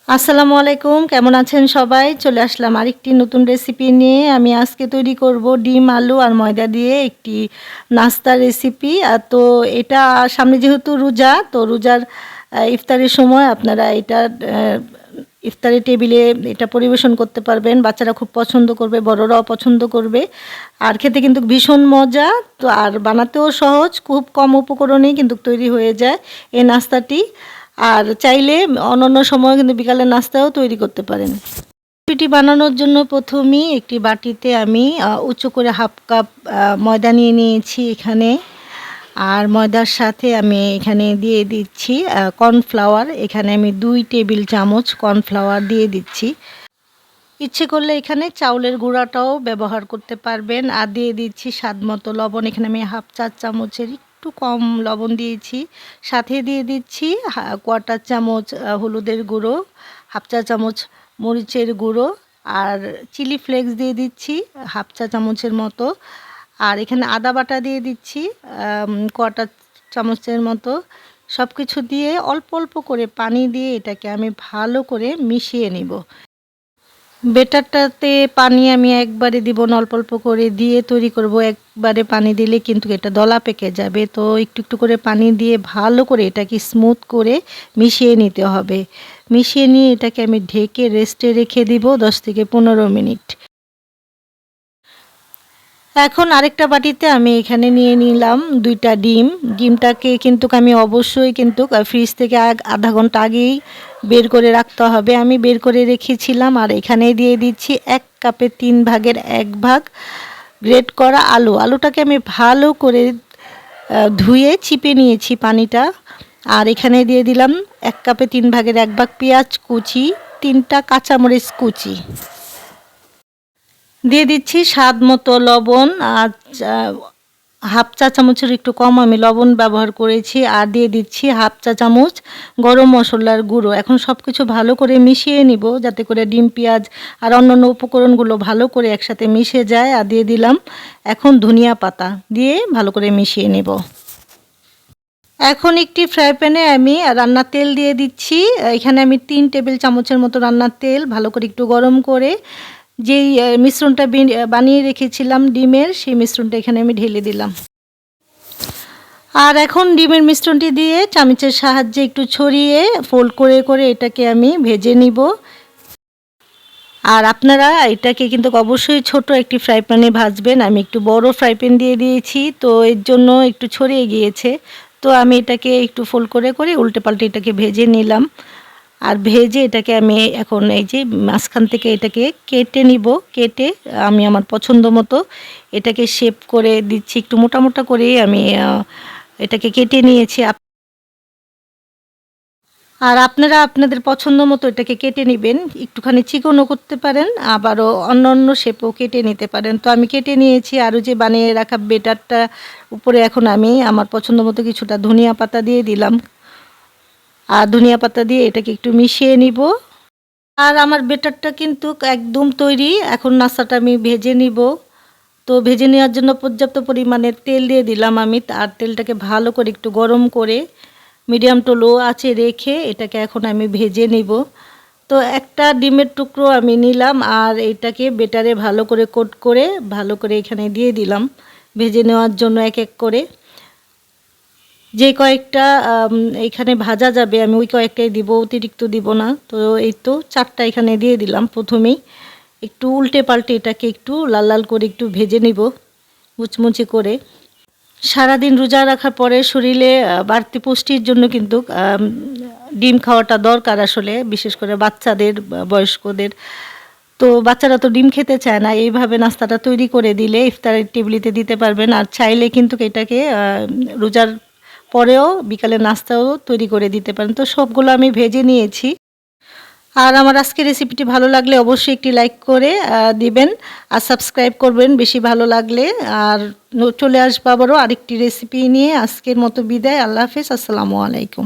আসসালামু আলাইকুম, কেমন আছেন সবাই? চলে আসলাম আরেকটি নতুন রেসিপি নিয়ে। আমি আজকে তৈরি করব ডিম, আলু আর ময়দা দিয়ে একটি নাস্তার রেসিপি। তো এটা সামনে যেহেতু রোজা, তো রোজার ইফতারের সময় আপনারা এটা ইফতারের টেবিলে এটা পরিবেশন করতে পারবেন। বাচ্চারা খুব পছন্দ করবে, বড়রাও পছন্দ করবে। আর খেতে কিন্তু ভীষণ মজা। তো আর বানাতেও সহজ, খুব কম উপকরণেই কিন্তু তৈরি হয়ে যায় এই নাস্তাটি। আর চাইলে অন্যান্য সময় কিন্তু বিকালের নাস্তাও তৈরি করতে পারেন। রেসিপিটি বানানোর জন্য প্রথমেই একটি বাটিতে আমি উঁচু করে হাফ কাপ ময়দা নিয়ে নিয়েছি এখানে। আর ময়দার সাথে আমি এখানে দিয়ে দিচ্ছি কর্নফ্লাওয়ার। এখানে আমি 2 টেবিল চামচ কর্নফ্লাওয়ার দিয়ে দিচ্ছি। ইচ্ছে করলে এখানে চাউলের গুঁড়াটাও ব্যবহার করতে পারবেন। আর দিয়ে দিচ্ছি স্বাদমতো লবণ। এখানে আমি হাফ চা চামচের একটু কম লবণ দিয়েছি। সাথে দিয়ে দিচ্ছি কোয়ার্টার চামচ হলুদের গুঁড়ো, হাফ চা চামচ মরিচের গুঁড়ো, আর চিলি ফ্লেক্স দিয়ে দিচ্ছি হাফ চা চামচের মতো। আর এখানে আদা বাটা দিয়ে দিচ্ছি কোয়ার্টার চামচের মতো। সব কিছু দিয়ে অল্প অল্প করে পানি দিয়ে এটাকে আমি ভালো করে মিশিয়ে নিব। বেটারটাতে পানি আমি একবারে দিব না, অল্প অল্প করে দিয়ে তৈরি করব। একবারে পানি দিলে কিন্তু এটা দলা পেকে যাবে। তো একটু একটু করে পানি দিয়ে ভালো করে এটাকে স্মুথ করে মিশিয়ে নিতে হবে। মিশিয়ে নিয়ে এটাকে আমি ঢেকে রেস্টে রেখে দিব 10 থেকে 15 মিনিট। এখন আরেকটা বাটিতে আমি এখানে নিয়ে নিলাম 2টা ডিম। ডিমটাকে কিন্তু আমি অবশ্যই কিন্তু ফ্রিজ থেকে আধা ঘন্টা আগেই বের করে রাখতে হবে। আমি বের করে রেখেছিলাম। আর এখানে দিয়ে দিচ্ছি 1 কাপে 3 ভাগের 1 ভাগ গ্রেট করা আলু। আলুটাকে আমি ভালো করে ধুয়ে চিপে নিয়েছি পানিটা। আর এখানে দিয়ে দিলাম 1 কাপে 3 ভাগের 1 ভাগ পেঁয়াজ কুচি, 3টা কাঁচামরিচ কুচি। দিয়ে দিচ্ছি স্বাদ মতো লবণ। আর হাফ চা চামচের একটু কম আমি লবণ ব্যবহার করেছি। আর দিয়ে দিচ্ছি হাফ চা চামচ গরম মশলার গুঁড়ো। এখন সব কিছু ভালো করে মিশিয়ে নিব যাতে করে ডিম, পেঁয়াজ আর অন্যান্য উপকরণগুলো ভালো করে একসাথে মিশে যায়। আর দিয়ে দিলাম এখন ধনিয়া পাতা দিয়ে ভালো করে মিশিয়ে নেব। এখন একটি ফ্রাই প্যানে আমি রান্নার তেল দিয়ে দিচ্ছি। এখানে আমি 3 টেবিল চামচের মতো রান্নার তেল ভালো করে একটু গরম করে যেই মিশ্রণটা বানিয়ে রেখেছিলাম ডিমের, সেই মিশ্রণটা এখানে আমি ঢেলে দিলাম। আর এখন ডিমের মিশ্রণটি দিয়ে চামচের সাহায্যে একটু ছড়িয়ে ফোল্ড করে করে এটাকে আমি ভেজে নিব। আর আপনারা এটাকে কিন্তু অবশ্যই ছোট একটি ফ্রাই প্যানে ভাজবেন। আমি একটু বড় ফ্রাই প্যান দিয়ে দিয়েছি, তো এর জন্য একটু ছড়িয়ে গিয়েছে। তো আমি এটাকে একটু ফোল্ড করে করে উল্টে পাল্টে এটাকে ভেজে নিলাম। আর ভেজে এটাকে আমি এখন এই যে মাঝখান থেকে এটাকে কেটে নিব। কেটে আমি আমার পছন্দ মতো এটাকে শেপ করে দিচ্ছি। একটু মোটা মোটা করেই আমি এটাকে কেটে নিয়েছি। আর আপনারা আপনাদের পছন্দ মতো এটাকে কেটে নেবেন। একটুখানি চিকনও করতে পারেন, আবারও অন্য অন্য শেপও কেটে নিতে পারেন। তো আমি কেটে নিয়েছি। আরও যে বানিয়ে রাখা বেটারটা উপরে এখন আমি আমার পছন্দ মতো কিছুটা ধনিয়া পাতা দিয়ে দিলাম। আর ধনিয়া পাতা দিয়ে এটাকে একটু মিশিয়ে নিব। আর আমার বেটারটা কিন্তু একদম তৈরি। এখন নাস্তাটা আমি ভেজে নিব। তো ভেজে নেওয়ার জন্য পর্যাপ্ত পরিমাণে তেল দিয়ে দিলাম আমি। আর তেলটাকে ভালো করে একটু গরম করে মিডিয়াম টু লো আঁচে রেখে এটাকে এখন আমি ভেজে নিব। তো একটা ডিমের টুকরো আমি নিলাম আর এটাকে বেটারে ভালো করে কোট করে ভালো করে এখানে দিয়ে দিলাম ভেজে নেওয়ার জন্য এক এক করে। যে কয়েকটা এখানে ভাজা যাবে আমি ওই কয়েকটাই দিব, অতিরিক্ত দিব না। তো এই তো 4টা এখানে দিয়ে দিলাম। প্রথমেই একটু উল্টে পাল্টে এটাকে একটু লাল লাল করে একটু ভেজে নিব মুচমুচে করে। সারাদিন রোজা রাখার পরে শরীরে বাড়তি পুষ্টির জন্য কিন্তু ডিম খাওয়াটা দরকার আসলে, বিশেষ করে বাচ্চাদের, বয়স্কদের। তো বাচ্চারা তো ডিম খেতে চায় না। এইভাবে নাস্তাটা তৈরি করে দিলে ইফতারের টেবিলেতে দিতে পারবেন। আর চাইলে কিন্তু এটাকে রোজার পরেও বিকালে নাস্তাও তৈরি করে দিতে পারেন। তো সবগুলো আমি ভেজে নিয়েছি। আর আমার আজকের রেসিপিটি ভালো লাগলে অবশ্যই একটি লাইক করে দিবেন আর সাবস্ক্রাইব করবেন বেশি ভালো লাগলে। আর চলে আসবো আবারও আরেকটি রেসিপি নিয়ে। আজকের মতো বিদায়। আল্লাহ হাফেজ। আসসালামু আলাইকুম।